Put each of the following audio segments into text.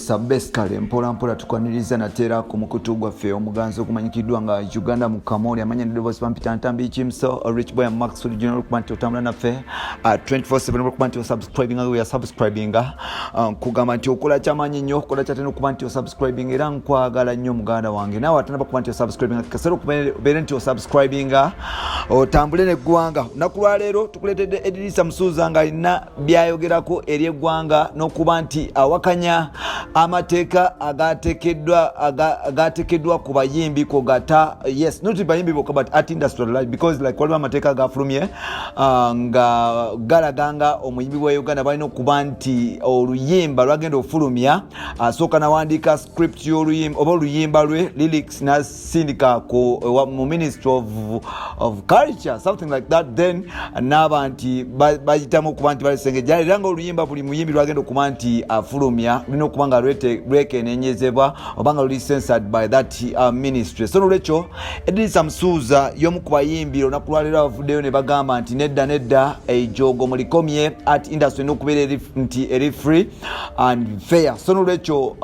tukozesa basically mpola tukwaniriza natera ku mukutu gwaffe omuganzi okumanyikiddwa nga Uganda Mukamooli amanya nedoboozi pampita ntambi kimso rich boy Maxwell Junior okumanti otambula naffe 24/7 okumanti osubscribing we are subscribing kugamba nti okola kyamanyi nnyo okola kyatena okumanti osubscribing era nkwagala nnyo muganda wange nawe atanaba kumanti osubscribing kasero kubeera nti osubscribing otambule neggwanga nakulwa leero tukuleetedde Eddy Samusuza nga alina byayogerako eri eggwanga n'okuba nti awakanya amateeka agateekeddwa ku bayimbi kogata yes not bayimbi bokka but art industry like because like waliwo amateeka agafulumye nga galaganga omuyimbi wa Uganda balina okuba nti oluyimba lwagenda ofulumya asooka nawandiika script y'oluyimba oba oluyimba lwe lyrics nasindika mu ministry of culture something like that then n'aba nti bayitamu okuba nti balisengejjala era nga oluyimba buli muyimbi lwagenda okuba nti afulumya lulina okuba nga lwekenenyezebwa oba nga luli censored by that ministry so nolwekyo Eddy Samusuza y'omu ku bayimbi olunaku lwaleero abavuddeyo ne bagamba nti nedda ejoogo mulikomye art industry n'okubeera nti eri free and fair so nolwekyo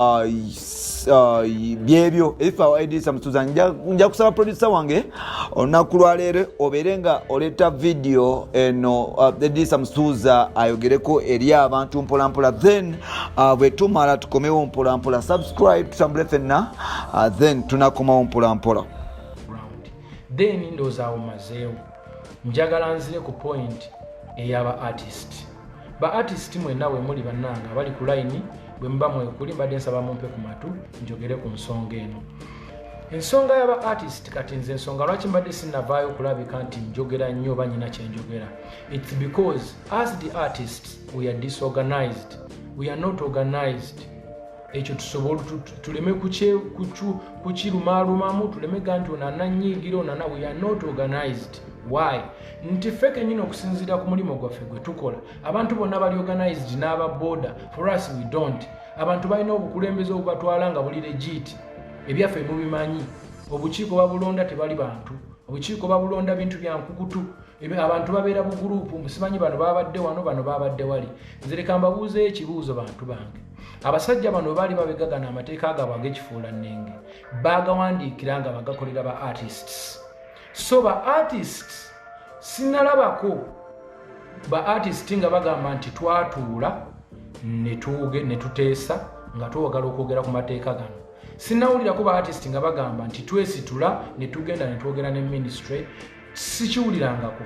byebyo ebifa Eddy Samusuza nja kusaba producer wange olunaku lwaleero obeere nga oleeta video eno Eddy Samusuza ayogereko eri abantu mpolampola then bwe tumala tukomewo mpolampola subscribe tutambule ffenna then tunakomawo mpolampola then ndowooza awo mazeewo njagala nzire ku point ey'aba artist ba artist mwenna bwe muli bannanga bali ku line bwe muba mwekuli mbadde nsaba mumpe ku matu njogere ku nsonga eno ensonga y'aba artist kati nze ensonga lwaki mbadde sinnavaayo kulabika nti njogera nnyo oba nyina kye njogera it's because as the artists we are disorganized we are not organized ekyo tusobola tuleme kukirumaalumamu tuleme ganti onananyiigira onana we are not organized why nti ffe kennyini okusinziira ku mulimu gwaffe gwe tukola abantu bonna bali organized n'aba border for us we don't abantu balina obukulembeze obubatwala nga buli legit ebyaffe mubimanyi obukiiko babulonda tebali bantu obukiiko babulonda bintu bya nkukutu abantu babeera bu group simanyi bano babadde wano bano babadde wali nze leka mbabuuzeeyo ekibuuzo bantu bange abasajja bano baali babegagana amateeka agabwe ag'ekifuula nnenge baagawandiikira nga bagakolera ba artists so ba artists sinalabako ba artists nga bagamba nti twatuula ne tuteesa nga twagala okwogera ku mateeka gano sinawulirako ba artist nga bagamba nti twesitula ne tugenda ne twogera ne ministry sikiwulirangako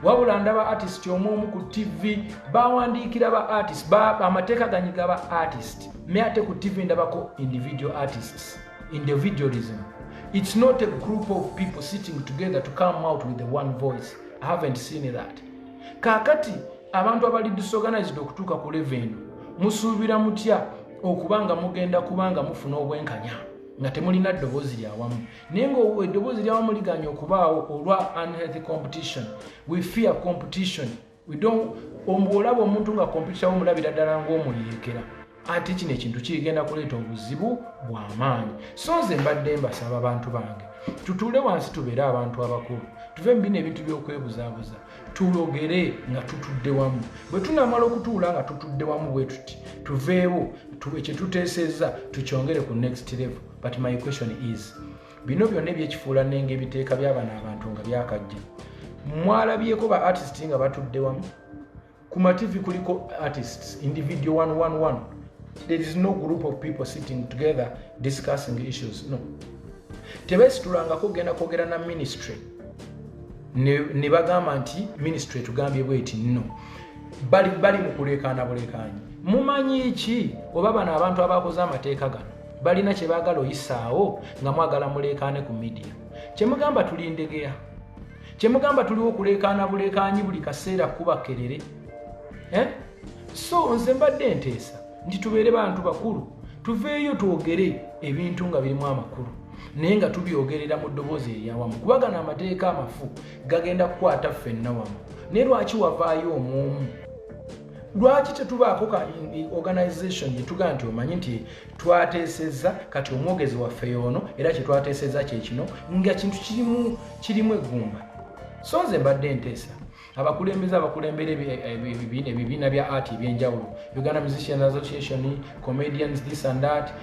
wabula ndaba artist omu ku TV bawandiikira ba artist amateeka ganyiga ba artist me ate ku TV ndabako individual artists individualism it's not a group of people sitting together to come out with the one voice I haven't seen that kakati abantu abali disorganized okutuuka ku level musuubira mutya okubanga mugenda kubanga mufuna obwenkanya nga temulina ddoboozi lyawamu naye nga eddoboozi lyawamu liganya okubaawo olwa unhealthy competition we fear competition we don't olaba omuntu nga competition omulabira ddala ng'omuyeekera ate kino ekintu kigenda kuleeta obuzibu bw'amaanyi so nze mbadde mbasaba abantu bange tutuule wansi tubeere abantu abakulu tuve mu bino ebintu by'okwebuzaabuza tulogere nga tutudde wamu bwe tunamala okutuula nga tutudde wamu bwe tuti tuveewo kye tuteesezza tukyongere ku next level but my question is bino byonna ebyekifuula nnenge ebiteeka by'abana abantu nga byakajja mwalabyeko ba artist nga batudde wamu ku mativi kuliko artists individual 111 there is no group of people sitting together discussing issues no tebeesitulangako kugenda kwogera na ministry ne bagamba nti ministry tugambye bweti nno bali mu kuleekaana buleekaanyi mumanyi ki oba bano abantu abakoze amateeka gano balina kye baagala oyisaawo nga mwagala muleekaane ku media kyemugamba tuli ndegeya kyemugamba tuliwo okuleekaana buleekaanyi buli kaseera kuba kerere so nze mbadde nteesa nti tubeere bantu bakulu tuveeyo twogere ebintu nga birimu amakulu naye nga tubyogerera mu ddoboozi eryawamu kubagana amateeka amafu gagenda kukwata ffenna wamu naye lwaki wavaayo omwomu lwaki tetubaako ka organization yetugaa nti omanyi nti twateesezza kati omwogezi waffe y'ono era kye twateesezza kye kino nga kintu kirimu eggumba so nze mbadde nteesa abakulembera ebibiina bya art ebyenjawulo, Uganda Musicians Association, comedians, this and that,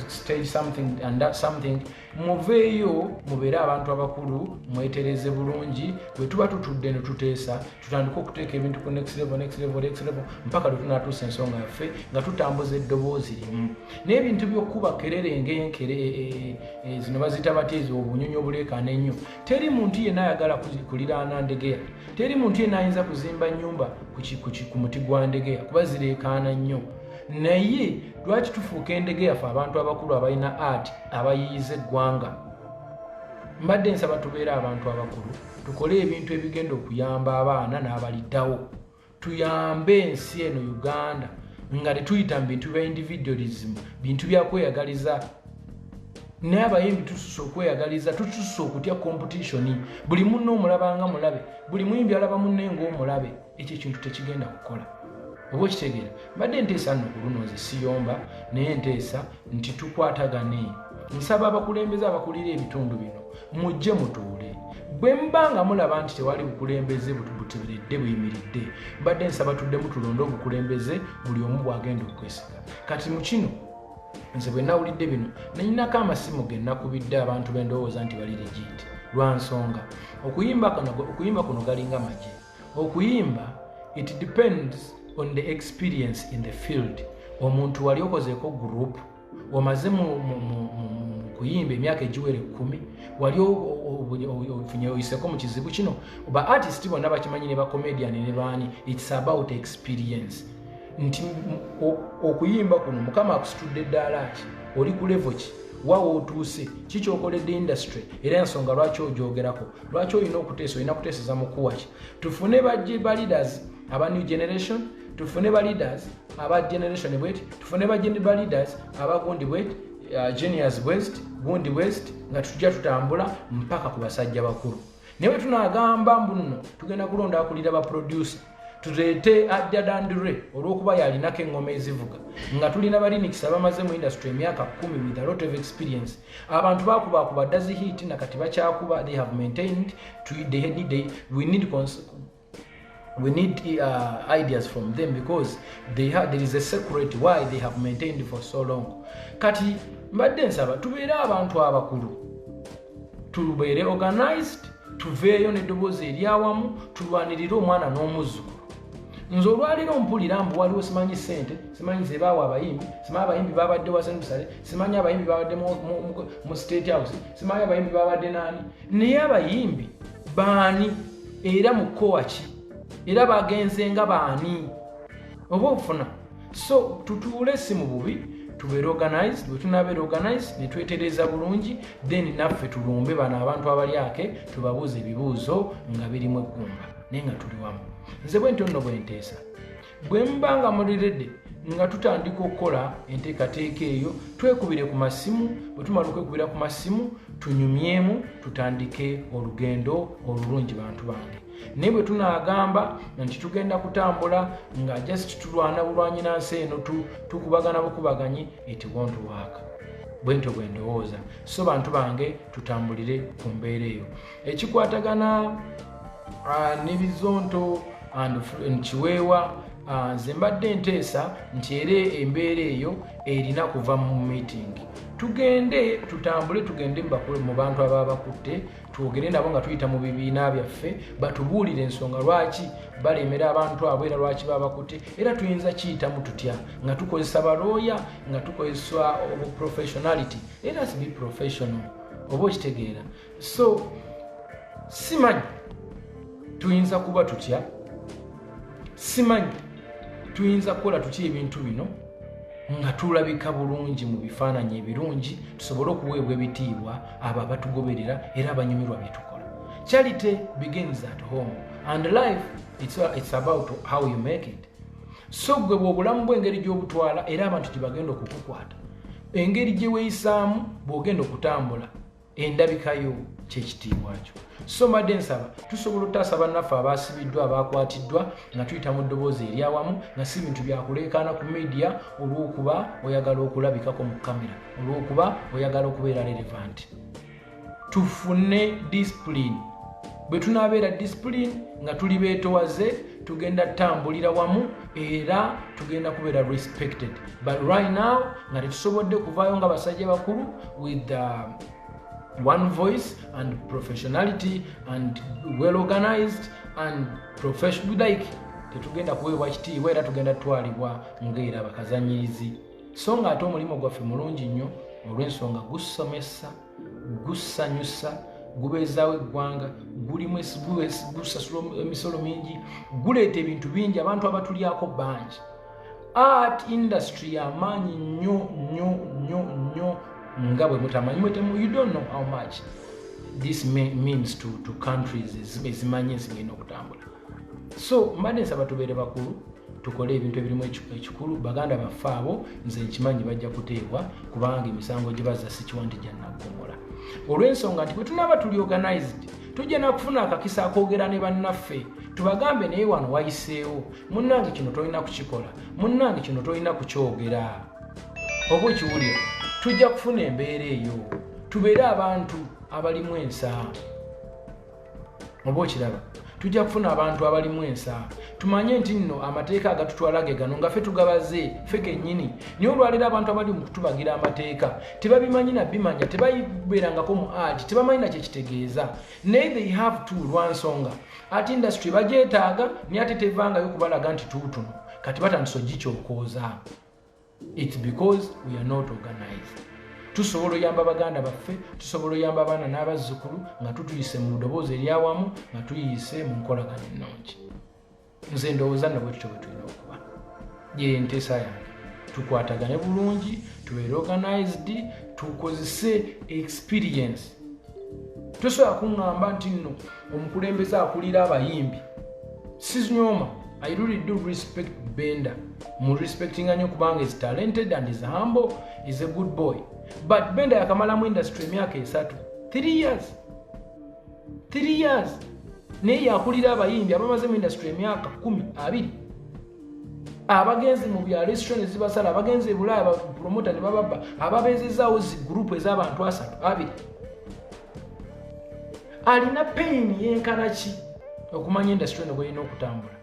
stage something and that something. Muveeyo mubeere abantu abakulu, mwetereze bulungi, bwe tuba tutudde ne tuteesa tutandika okuteeka ebintu ku next level mpaka lwe tunaatuusa ensonga yaffe nga tutambuza eddoboozi limu. N'ebintu by'okkuba kererenge zino bazita bateezi obunyonyi obuleekaana ennyo. Teri muntu yenna ayagala kuliraana ndegeya, teri muntu yenna ayinza kuzimba nnyumba ku muti gwa ndegeya kuba zireekaana nnyo. Naye lwaki tufuuka endegeya ffe abantu abakulu abalina art abayiyiza eggwanga? Mbadde nsaba tubeere abantu abakulu, tukole ebintu ebigenda okuyamba abaana n'abaliddawo, tuyambe ensi eno Uganda nga tetuyita mu bintu bya individualism, bintu bya kweyagaliza. Naye abayimbi tususse okweyagaliza, tususse okutya competition. Buli munno omulabanga mulabe, buli muyimbi alaba munne ng'omulabe. Ekyo ekintu tekigenda kukola. Oba okitegeera? Mbadde nteesa nno ku luno nze siyomba, naye nteesa nti tukwatagane. Nsaba abakulembeze abakulira ebitundu bino mujje mutuule. Bwe mbanga mulaba nti tewali bukulembeze buteberedde buyimiridde, mbadde nsaba tuddemu tulonde obukulembeze buli omu bw'agenda okwesiga. Kati mu kino nze bwe nawulidde bino nenyinako amasimu ge nakubidde abantu bendowooza nti bali legit. Lwa nsonga okuyimba kuno galinga magye. Okuyimba it depends on the experience in the field. Omuntu wali okozeeko group, omaze mu kuyimba emyaka egiwere 10, wali ofunye oyiseko mu kizibu kino. Ba artist bonna bakimanyi ne ba comedian ne baani, it's about experience. Nti okuyimba kuno mukama akusitudde ddaala ki, oli ku level ki, wawo otuuse, kiki okoledde industry, era ensonga lwaki ogyogerako, lwaki olina okuteesa, olina kuteeseza mukuwa ki. Tufune ba leaders aba new generation, tufune ba leaders aba generation bweti, tufune ba leaders aba gundi bweti, genius west, gundi west, nga tujja tutambula mpaka ku basajja bakulu. Naye tunagamba mbuno tugenda kulonda akulira ba producer, tuleete Adda Dandure olw'okuba yalinako engoma ezivuga, nga tulina balinix abamaze mu industry emyaka 10 with a lot of experience. Abantu bakuba does hit na kati bakyakuba, they have maintained we need ideas from them because there is a secret why they have maintained for so long. Kati mbadde nsaba tubeere abantu abakulu, tubeere organized, tuveeyo n'eddoboozi eryawamu, tulwanirire omwana n'omuzzukulu. Nze olwaliro mpulira mbu waliwo simanyi ssente, simanyi ze baawa abayimbi, simanyi abayimbi babadde wasemusale, simanyi abayimbi babadde mu state house, simanyi abayimbi babadde naani. Naye abayimbi baani era mu kkowa ki, era bagenze nga baani, oba ofuna. So tutuule si mu bubi, tubeere organized. Bwe tunabeera organized ne twetereza bulungi, then naffe tulumbe bano abantu abalyake, tubabuuze ebibuuzo nga birimu eggumba naye nga tuli wamu. Nze bwe ntonno bwe nteesa, bwe mbanga muliredde nga tutandika okukola enteekateeka eyo, twekubire ku masimu. Bwe tumala okwekubira ku masimu, tunyumyemu, tutandike olugendo olulungi bantu bange. Naye bwe tunaagamba nti tugenda kutambula nga just tulwana bulwanyinansi eno tukubagana bukubaganyi, it won't work. Bwe ntyo bwe ndowooza. So bantu bange tutambulire ku mbeera eyo ekikwatagana n'ebizonto nkiweewa. Nze mbadde nteesa nti era embeera eyo erina kuva mu meeting. Tugende tutambule, tugende mu bantu ababa bakutte, twogere nabo nga tuyita mu bibiina byaffe, batubuulire ensonga lwaki balemera abantu abo era lwaki baba bakutte, era tuyinza kiyitamu tutya, nga tukozesa balooya, nga tukozesa professionality. Let us be professional, oba okitegeera. So simanyi tuyinza kuba tutya, simanyi tuyinza kukola tutya ebintu bino nga tulabika bulungi mu bifaananyi ebirungi, tusobole okuweebwa ebitiibwa abo abatugoberera era abanyumirwa byetukola. Charity begins at home and life it's about how you make it. So gwe bw'obulamu bw'engeri gy'obutwala era abantu gye bagenda okukukwata, engeri gye weeyisaamu bw'ogenda okutambula, endabikayo kyekitiibwa kyo. So mbadde nsaba tusobola otaasa bannaffe abaasibiddwa, abakwatiddwa nga tuyita mu ddoboozi eryawamu, nga si bintu byakuleekaana ku media olw'okuba oyagala okulabikako mu kamera, olw'okuba oyagala okubeera relevant. Tufune discipline bwe tunaabeera discipline nga tuli beetowaze tugenda tambulira wamu era tugenda kubeera respected. But right now nga tetusobodde kuvaayo nga basajja bakulu with one voice and professionality and well organized and professional, like tetugenda kuweebwa kitiibwa era tugenda twalibwa ngaera bakazanyirizi. So nga ate omulimu gwaffe mulungi nnyo olw'ensonga gusomesa, gusanyusa, gubeezaawo eggwanga, gusasula emisolo mingi, guleeta ebintu bingi, abantu abatulyako bangi. Art industry amaanyi nnyo nga bwe mutamanyi you don't know how much this means to countries ezimanyi ezigenda okutambula. So mbadde nsaba tubeere bakulu tukole ebintu ebirimu ekikulu. Baganda baffe abo nze nkimanyi bajja kuteebwa kubanga emisango gye bazza si kiwanti gya naggomola. Olw'ensonga nti bwe tunaaba tuli organized tujja nakufuna akakisa akoogera ne bannaffe tubagambe naye wano wayiseewo, munnange kino tolina kukikola, munnange kino tolina kukyogera. Oba okiwulira tujja kufuna embeera eyo tubeere abantu abalimu ensa. Oba okiraba tujja kufuna abantu abalimu ensa. Tumanye nti nno amateeka agatutwala ge gano nga ffe tugabaze ffe kennyini. Naye olwaleero abantu abali mu kutubagira amateeka tebabimanyi na bimanya, tebabeerangako mu art, tebamanyi na kye kitegeeza. Naye they have to lwansonga art industry bagyetaaga naye ate tevangayo kubalaga nti tuutuno kati batandise ogikyokooza. It's because we are not organized. Tusobola oyamba baganda baffe, tusobola oyamba abaana n'abazzukulu nga tutuyise mu ddoboozi eryawamu, nga tuyise mu nkolagana ennungi. Nze ndowooza nno bwe tutyo bwe tulina okuba. Ye nteesa yange tukwatagane bulungi, tubeere organized, tukozese experience. Tosobola kuŋŋamba nti nno omukulembeze akulira abayimbi. Sizinyooma. I really do respect Benda. Mu respecting nnyo kubanga is talented and is humble, is a good boy. But Benda yakamala mu industry emyaka 3. 3 years. 3 years. Naye yakulira abayimbi abamaze mu industry emyaka 10-20. Abagenzi mu bya restaurant zibasala, abagenzi ebulaya ba promoter ne bababa, ababeezezaawo zi group ez'abantu 3-2. Alina pain yenkana ki okumanya industry eno bw'erina okutambula.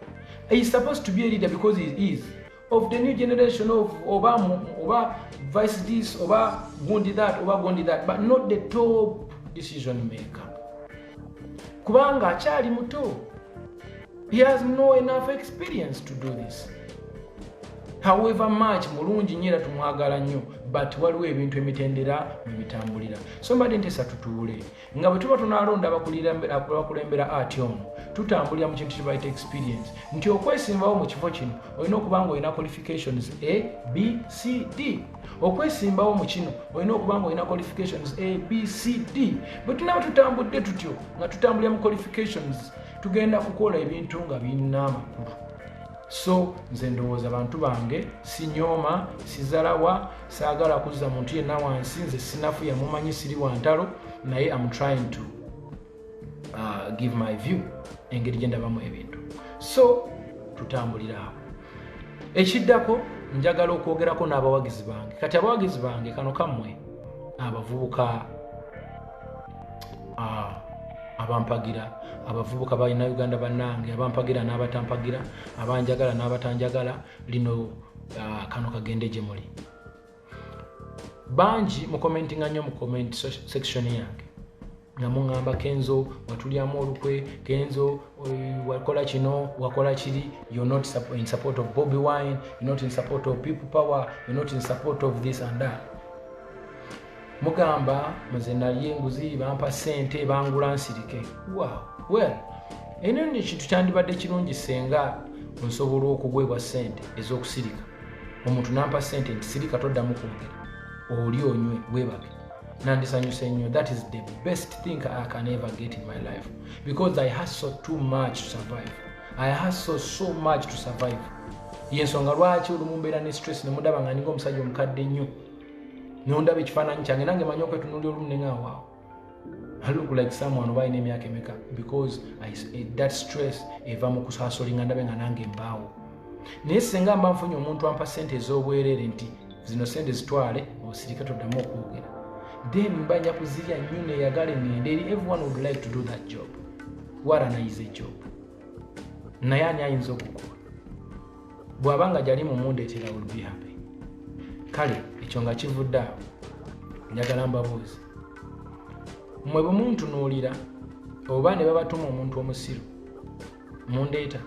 He's supposed to be a leader because he is of the new generation of Oba vice this, Oba Gundi that, but not the top decision maker. Kubanga achali muto. He has no enough experience to do this. However much mulungi nyera tumwagala nnyo, but waliwo ebintu emitendera emitambulira. So mbadde ntesa tutuule nga bwe tuba tunalonda abakulembera ati ono tutambulira mu kintu kibayita experience nti okwesimbawo mu kifo kino olina okuba nga olina qualifications A, B, C, D. Okwesimbawo mu kino olina okuba nga olina qualifications A, B, C, D. Bwe tunaba tutambudde tutyo nga tutambulira mu qualifications tugenda kukola ebintu nga birina amakulu. So nze ndowooza bantu bange sinyooma, sizalawa, saagala kuzza muntu yenna wansi, nze sinafuya mumanyi siri wantalo, naye I'm trying to give my view engeri gye ndabamu ebintu. So tutambulira awo. Ekiddako njagala okwogerako n'abawagizi bange. Kati abawagizi bange kano kammwe abavubuka abampagira, abavubuka balina Uganda bannange, abampagira n'abatampagira, abanjagala n'abatanjagala, lino kano kagende gye muli. Bangi mu commentinga nnyo mu comment section yange nga muŋŋamba Kenzo watulyamu olukwe, Kenzo wakola kino, wakola kiri, you're not in support of Bobby Wine, you're not in support of people power, you're not in support of this and that. Mugamba maze nali enguzi bampa sente bangula nsirike. Wow. Well, eno ni kintu kyandibadde kirungi senga nsobola okugwebwa sente ez'okusirika. Omuntu nampa sente nti sirika toddamu kwogera. Oli onywe webake. Nandisanyuse nnyo. That is the best thing I can ever get in my life. Because I hustle too much to survive. I hustle so much to survive. Yensonga lwaki olumu mbeera ne stress ne mudaba nga ninga omusajja omukadde nnyo. Nondaba ekifaananyi kyange nange manyi okwetunuulira olumu ne ng'awaawo. I look like someone who in emyaka emeka because that stress eva mu kusasolinga ndabe nga nange mbaawo. Naye singa mba nfunye omuntu ampa sente ez'obwereere nti zino sente zitwale osirika toddamu okwogera, then mba nja kuzirya nnyo neeyagala ennende eri. Everyone would like to do that job. waranayiza ejob naye ani ayinza okukuwa bw'abanga gyali mu mundeetera will be happy kale ekyo nga kivudde awo njagala mbabuuze mmwe bwe muntunuulira oba ne babatuma omuntu omusiru mundeeta